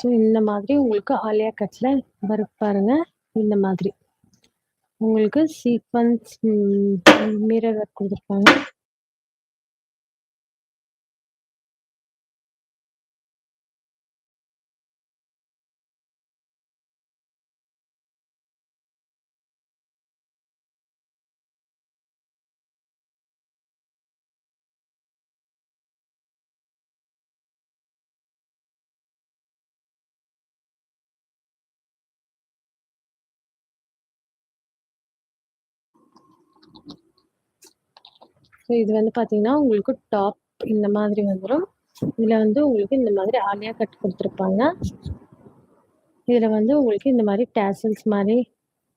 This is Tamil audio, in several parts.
ஸோ இந்த மாதிரி உங்களுக்கு ஆலியா கட்ல வரும் பாருங்க. இந்த மாதிரி உங்களுக்கு சீக்வன்ஸ் மிரர் ஒர்க் கொடுத்துருப்பாங்க. ஸோ இது வந்து பார்த்தீங்கன்னா உங்களுக்கு டாப் இந்த மாதிரி வந்துடும். இதில் வந்து உங்களுக்கு இந்த மாதிரி ஆலியா கட் கொடுத்துருப்பாங்க. இதில் வந்து உங்களுக்கு இந்த மாதிரி டேசல்ஸ் மாதிரி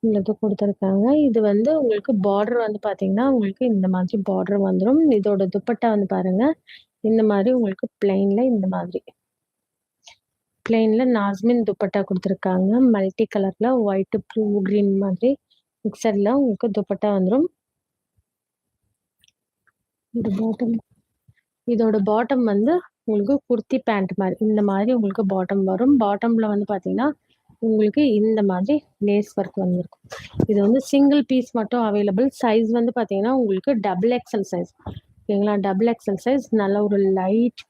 இந்த இது கொடுத்துருக்காங்க. இது வந்து உங்களுக்கு பார்டர் வந்து பார்த்தீங்கன்னா உங்களுக்கு இந்த மாதிரி பார்டர் வந்துடும். இதோட துப்பட்டா வந்து பாருங்க இந்த மாதிரி உங்களுக்கு பிளெயினில் இந்த மாதிரி பிளெயினில் நாஸ்மின் துப்பட்டா கொடுத்துருக்காங்க. மல்டி கலரில் ஒயிட்டு ப்ளூ க்ரீன் மாதிரி மிக்சரில் உங்களுக்கு துப்பட்டா வந்துடும். இது பாட்டம், இதோட பாட்டம் வந்து உங்களுக்கு குர்த்தி பேண்ட் மாதிரி இந்த மாதிரி உங்களுக்கு பாட்டம் வரும். பாட்டம்ல வந்து பார்த்தீங்கன்னா உங்களுக்கு இந்த மாதிரி லேஸ் ஒர்க் வந்துருக்கும். இது வந்து சிங்கிள் பீஸ் மட்டும் அவைலபிள். சைஸ் வந்து பார்த்தீங்கன்னா உங்களுக்கு டபுள் எக்ஸல் சைஸ், ஓகேங்களா? Double XL size. நல்ல ஒரு லைட்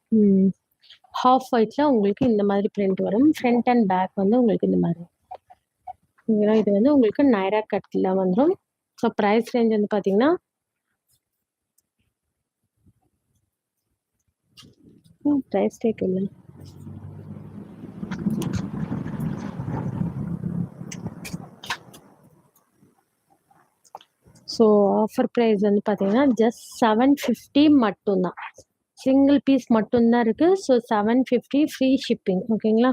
ஹாஃப் ஒயிட்ல உங்களுக்கு இந்த மாதிரி பிரிண்ட் வரும். ஃப்ரண்ட் அண்ட் பேக் வந்து உங்களுக்கு இந்த மாதிரி. இது வந்து உங்களுக்கு நைரா கட்ல வந்துடும். ஸோ ப்ரைஸ் ரேஞ்ச் வந்து பார்த்தீங்கன்னா ப்ரைஸ் டேக் இல்லை. ஸோ ஆஃபர் ப்ரைஸ் வந்து பார்த்தீங்கன்னா ஜஸ்ட் 750 மட்டும்தான். சிங்கிள் பீஸ் மட்டும்தான் இருக்குது. ஸோ 750 ஃப்ரீ ஷிப்பிங், ஓகேங்களா?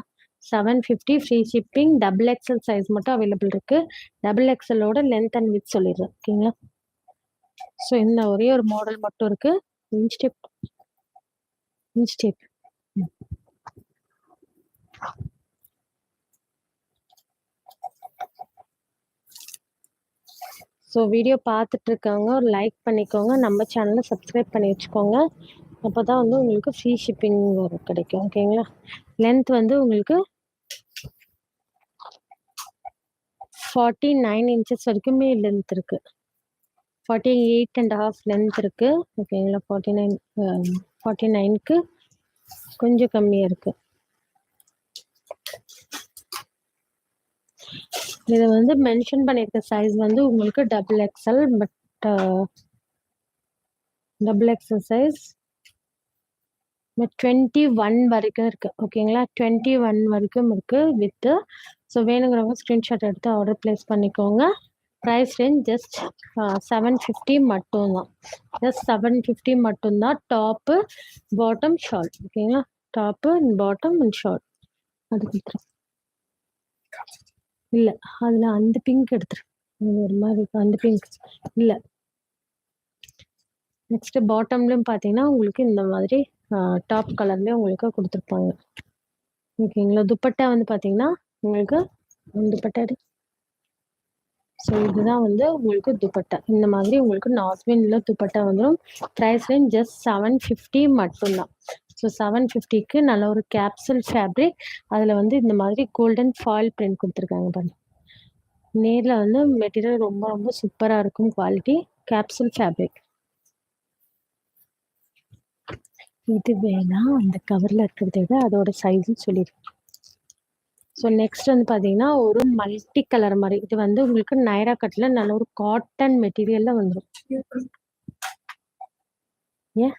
750 free shipping. Double XL size மட்டும் அவைலபிள் இருக்குது. டபுள் எக்ஸலோட லென்த் அண்ட் வித் சொல்லிடுறேன், ஓகேங்களா? ஸோ இந்த ஒரே ஒரு மாடல் மட்டும் இருக்குது. இன்ஸ்டெப் ஸோ வீடியோ பார்த்துட்டு இருக்கவங்க ஒரு லைக் பண்ணிக்கோங்க. நம்ம சேனலை சப்ஸ்கிரைப் பண்ணி வச்சுக்கோங்க. அப்போ தான் வந்து உங்களுக்கு ஃப்ரீ ஷிப்பிங் கிடைக்கும், ஓகேங்களா? லென்த் வந்து உங்களுக்கு 49 இன்ச்சஸ் வரைக்குமே லென்த் இருக்குது. 48.5 லென்த் இருக்குது, ஓகேங்களா? 49க்கு கொஞ்சம் கம்மியாக இருக்குது. இதை வந்து மென்ஷன் பண்ணியிருக்க சைஸ் வந்து உங்களுக்கு double XL. But double XL size 21 வரைக்கும் இருக்குது, ஓகேங்களா? 21 வரைக்கும் இருக்குது வித்து. ஸோ வேணுங்கிறவங்க ஸ்க்ரீன்ஷாட் எடுத்து ஆர்டர் ப்ளேஸ் பண்ணிக்கோங்க. ப்ரைஸ் ரேஞ்ச் ஜஸ்ட் 750 மட்டும்தான். ஜஸ்ட் 750 மட்டும்தான். டாப்பு பாட்டம் ஷார்ட், ஓகேங்களா? டாப்பு பாட்டம் அண்ட் ஷார்ட் அது கொடுத்துருங்க. இல்லை அதில் அந்த பிங்க் எடுத்துரு, ஒரு மாதிரி இருக்கும் அந்த பிங்க் இல்லை. நெக்ஸ்ட் பாட்டம்லையும் பார்த்தீங்கன்னா உங்களுக்கு இந்த மாதிரி டாப் கலர்லேயே உங்களுக்கு கொடுத்துருப்பாங்க, ஓகேங்களா? துப்பட்டா வந்து பார்த்தீங்கன்னா உங்களுக்கு துப்பட்டா. ஸோ இதுதான் வந்து உங்களுக்கு துப்பட்டா. இந்த மாதிரி உங்களுக்கு நாஸ்மின்ல துப்பட்டா வந்துடும். ப்ரைஸ் ரேஞ்ச் ஜஸ்ட் 750 மட்டும்தான். ஸோ 750க்கு நல்ல ஒரு கேப்சூல் ஃபேப்ரிக். அதில் வந்து இந்த மாதிரி கோல்டன் ஃபாயில் பிரிண்ட் கொடுத்துருக்காங்க பாருங்க. நேரில் வந்து மெட்டீரியல் ரொம்ப ரொம்ப சூப்பராக இருக்கும். Quality capsule fabric. இது வேணா அந்த கவரில் இருக்கிறத விட அதோட சைஸும் சொல்லிடுறேன். ஸோ நெக்ஸ்ட் வந்து பார்த்தீங்கன்னா ஒரு மல்டி கலர் மாதிரி. இது வந்து உங்களுக்கு நைரா கட்டில் நல்ல ஒரு காட்டன் மெட்டீரியலில் வந்துடும். ஏன்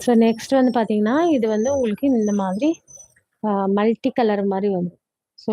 ஸோ நெக்ஸ்ட் வந்து பார்த்தீங்கன்னா இது வந்து உங்களுக்கு இந்த மாதிரி மல்டி கலர் மாதிரி வரும். ஸோ